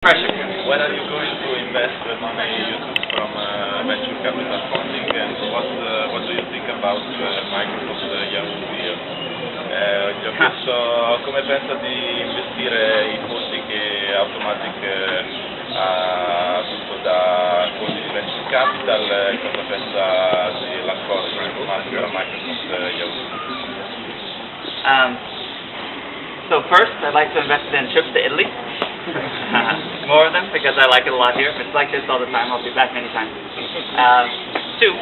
Fashion. When are you going to invest the money you took from venture capital funding, and what do you think about Microsoft Yahoo deal? Gli ho chiesto come pensa di investire i fondi che Automatic ha avuto da fondi di venture capital, cosa pensa dell'accordo Automatic tra Microsoft e Yahoo? So first, I'd like to invest in trips to Italy. More of them, because I like it a lot here. It's like this all the time. I'll be back many times. Two,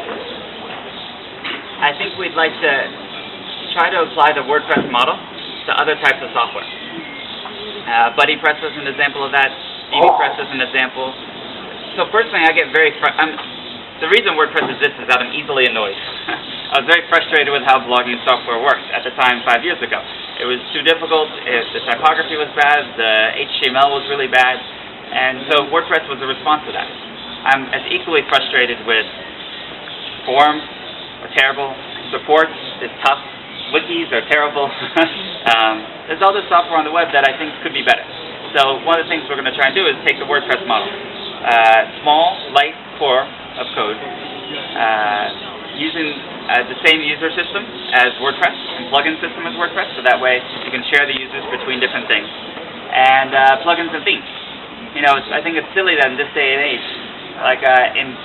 I think we'd like to try to apply the WordPress model to other types of software. BuddyPress is an example of that. BBPress is an example. So personally, I get very the reason WordPress exists is that I'm easily annoyed. I was very frustrated with how blogging software worked at the time 5 years ago. It was too difficult, the typography was bad, the HTML was really bad, and so WordPress was a response to that. I'm as equally frustrated with forums are terrible, support is tough, wikis are terrible. There's all this software on the web that I think could be better. So one of the things we're going to try and do is take the WordPress model. Small, light core of code, using the same user system as WordPress and plugin system as WordPress, so that way you can share the users between different things. And plugins and themes. You know, I think it's silly that in this day and age, like in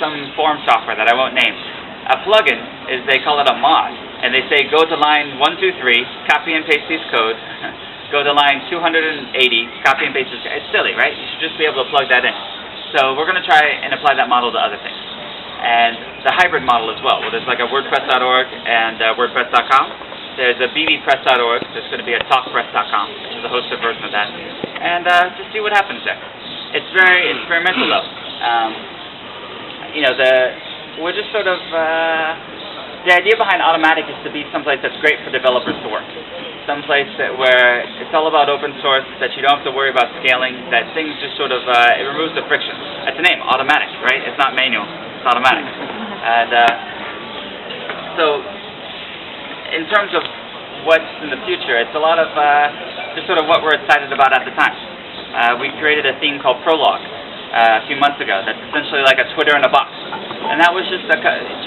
some forum software that I won't name, a plugin is, they call it a mod, and they say go to line 1, 2, 3, copy and paste this code, go to line 280, copy and paste this. It's silly, right? You should just be able to plug that in. So we're going to try and apply that model to other things. And the hybrid model as well, where there's like a WordPress.org and WordPress.com. There's a BBPress.org, there's going to be a TalkPress.com, which is a hosted version of that. And just see what happens there. It's very experimental though. You know, we're just sort of, the idea behind Automatic is to be someplace that's great for developers to work. Someplace where it's all about open source, that you don't have to worry about scaling, that things just sort of, it removes the friction. That's the name, Automatic, right? It's not manual. Automatic. And so in terms of what's in the future, it's a lot of just sort of what we're excited about at the time. We created a theme called Prologue a few months ago that's essentially like a Twitter in a box. And that was just 2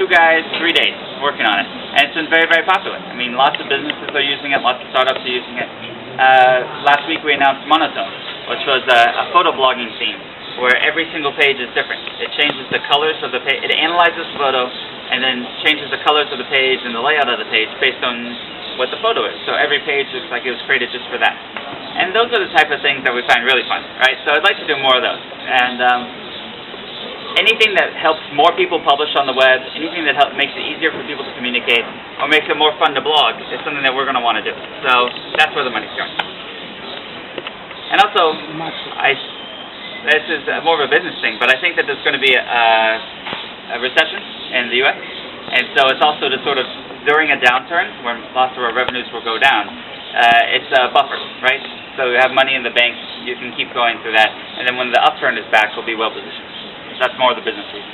guys, 3 days working on it. And it's been very, very popular. I mean, lots of businesses are using it, lots of startups are using it. Last week we announced Monotone, which was a photo blogging theme, where every single page is different. It changes the colors of the page, it analyzes the photo, and then changes the colors of the page and the layout of the page based on what the photo is. So every page looks like it was created just for that. And those are the type of things that we find really fun, right? So I'd like to do more of those. And anything that helps more people publish on the web, anything that makes it easier for people to communicate, or makes it more fun to blog, is something that we're going to want to do. So that's where the money's going. And also, this is more of a business thing, but I think that there's going to be a recession in the U.S., and so it's also to sort of, during a downturn, where lots of our revenues will go down, it's a buffer, right? So you have money in the bank, you can keep going through that, and then when the upturn is back, we'll be well positioned. That's more of the business reason.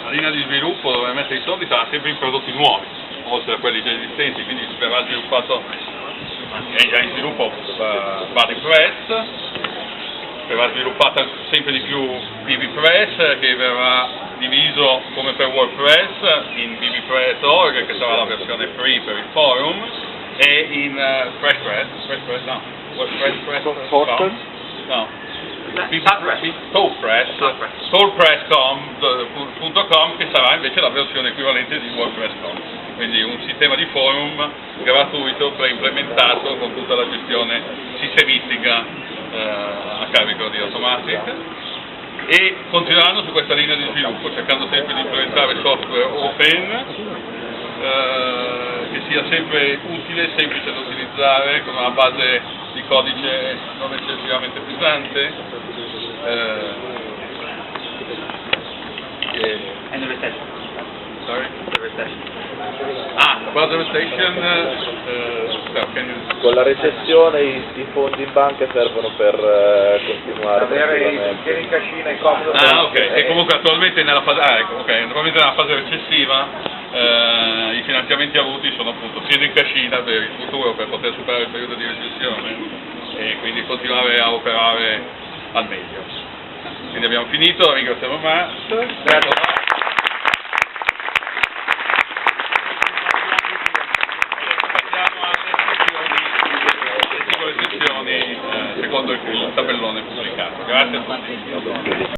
La linea di sviluppo dove mettere i soldi sarà sempre in prodotti nuovi, oltre a quelli già esistenti, quindi verrà sviluppato, è già in sviluppo BuddyPress, verrà sviluppata sempre di più BBPress, che verrà diviso come per WordPress in BBPress.org, che sarà la versione free per il forum, e in Talkpress.com, che sarà invece la versione equivalente di WordPress.com. Quindi un sistema di forum gratuito preimplementato con tutta la gestione sistemistica a carico di Automatic, e continuando su questa linea di sviluppo, cercando sempre di implementare software open, che sia sempre utile, semplice da utilizzare, con una base di codice non eccessivamente pesante. And the recession. Sorry? The recession. About the recession, Con la recessione i fondi in banca servono per continuare avere in cascina e comodo. ok, e comunque attualmente nella fase, naturalmente nella fase recessiva i finanziamenti avuti sono appunto tieni in cascina per il futuro, per poter superare il periodo di recessione. e quindi continuare a operare al meglio. Quindi abbiamo finito, ringraziamo Max. Secondo il tabellone pubblicato. Grazie a tutti.